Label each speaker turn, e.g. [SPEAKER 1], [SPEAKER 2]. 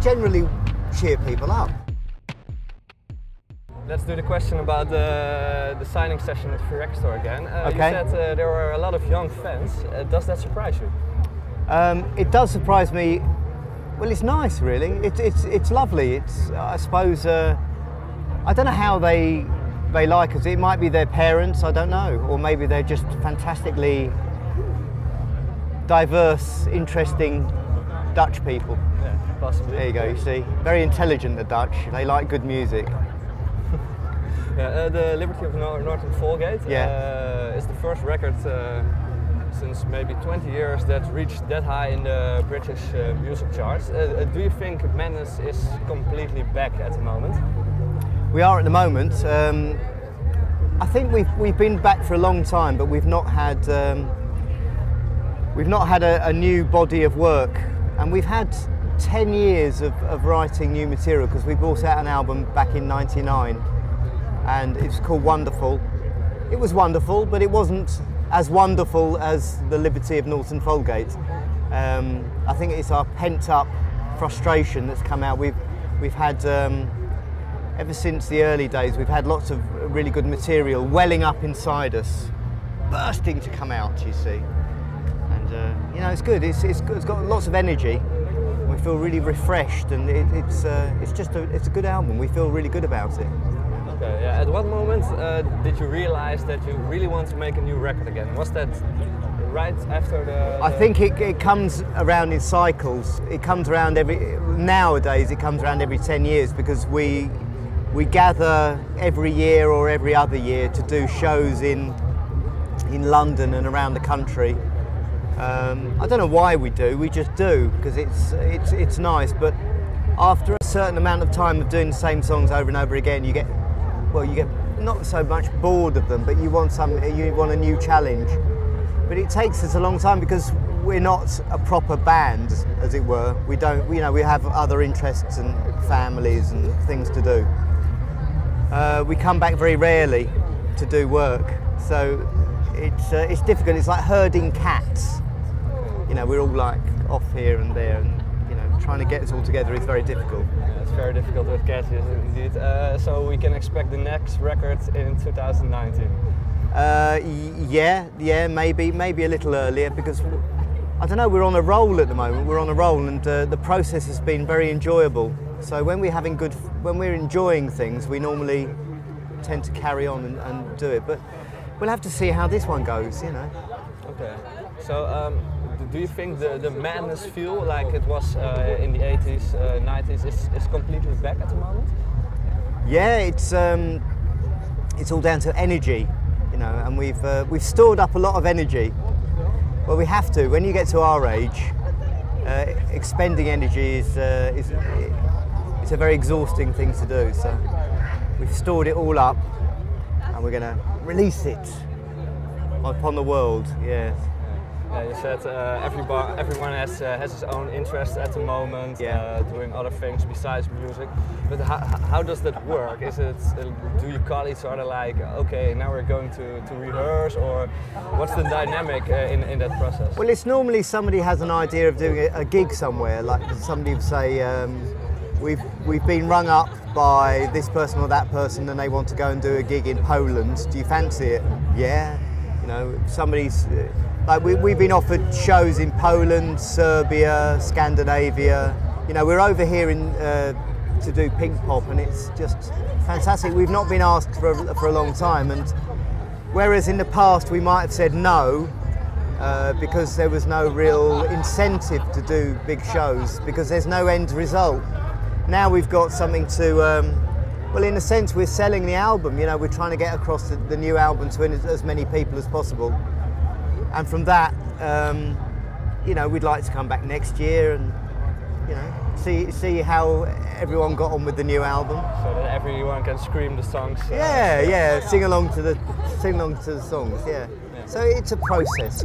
[SPEAKER 1] generally cheer people up.
[SPEAKER 2] Let's do the question about the signing session at the record store again.
[SPEAKER 1] Okay.
[SPEAKER 2] You said there were a lot of young fans. Does that surprise you?
[SPEAKER 1] It does surprise me. Well, it's nice, really. It's lovely. It's, I suppose, I don't know how they like us. It might be their parents, I don't know, or maybe they're just fantastically diverse, interesting Dutch people.
[SPEAKER 2] Yeah, possibly.
[SPEAKER 1] There you go. You see, very intelligent, the Dutch. They like good music.
[SPEAKER 2] Yeah, the Liberty of Norton Folgate is the first record since maybe 20 years that reached that high in the British music charts. Do you think Madness is completely back at the moment?
[SPEAKER 1] We are at the moment. I think we've been back for a long time, but we've not had a new body of work, and we've had 10 years of writing new material because we brought out an album back in '99. And it's called Wonderful. It was wonderful, but it wasn't as wonderful as the Liberty of Norton Folgate. I think it's our pent-up frustration that's come out. We've had, ever since the early days, we've had lots of really good material welling up inside us, bursting to come out, you see. And you know, it's good. It's got lots of energy. We feel really refreshed, and it's a good album. We feel really good about it.
[SPEAKER 2] Okay, yeah. At what moment did you realize that you really want to make a new record again? Was that right after the...
[SPEAKER 1] I think it comes around in cycles. It comes around nowadays it comes around every 10 years because we gather every year or every other year to do shows in London and around the country. I don't know why we do, we just do because it's nice, but after a certain amount of time of doing the same songs over and over again, you get not so much bored of them, but you want a new challenge. But it takes us a long time because we're not a proper band, as it were. We have other interests and families and things to do. We come back very rarely to do work, so it's difficult. It's like herding cats. You know, we're all like off here and there, and trying to get us all together is very difficult.
[SPEAKER 2] Yeah, it's very difficult with cats, indeed. So we can expect the next record in 2019. Yeah, maybe a little earlier because I don't know. We're on a roll at the moment. We're on a roll, and the process has been very enjoyable. So when we're enjoying things, we normally tend to carry on and do it. But we'll have to see how this one goes. Okay. So. Do you think the Madness feel like it was in the 80s, 90s is completely back at the moment?
[SPEAKER 1] Yeah, it's all down to energy, and we've stored up a lot of energy. Well, we have to. When you get to our age, expending energy is it's a very exhausting thing to do. So we've stored it all up, and we're going to release it upon the world. Yeah.
[SPEAKER 2] You said everyone has his own interest at the moment, doing other things besides music. But how does that work? Is it do you call each other like, okay, now we're going to rehearse, or what's the dynamic in that process?
[SPEAKER 1] Well, it's normally somebody has an idea of doing a gig somewhere. Like somebody would say, we've been rung up by this person or that person, and they want to go and do a gig in Poland. Do you fancy it? Yeah. Somebody's. Like we've been offered shows in Poland, Serbia, Scandinavia. We're over here to do Pink Pop, and it's just fantastic. We've not been asked for a long time, and whereas in the past we might have said no because there was no real incentive to do big shows because there's no end result. Now we've got something to. Well, in a sense, we're selling the album. We're trying to get across the new album to as many people as possible. And from that, we'd like to come back next year and, see how everyone got on with the new album.
[SPEAKER 2] So that everyone can scream the songs.
[SPEAKER 1] Sing along to the songs. Yeah. So it's a process,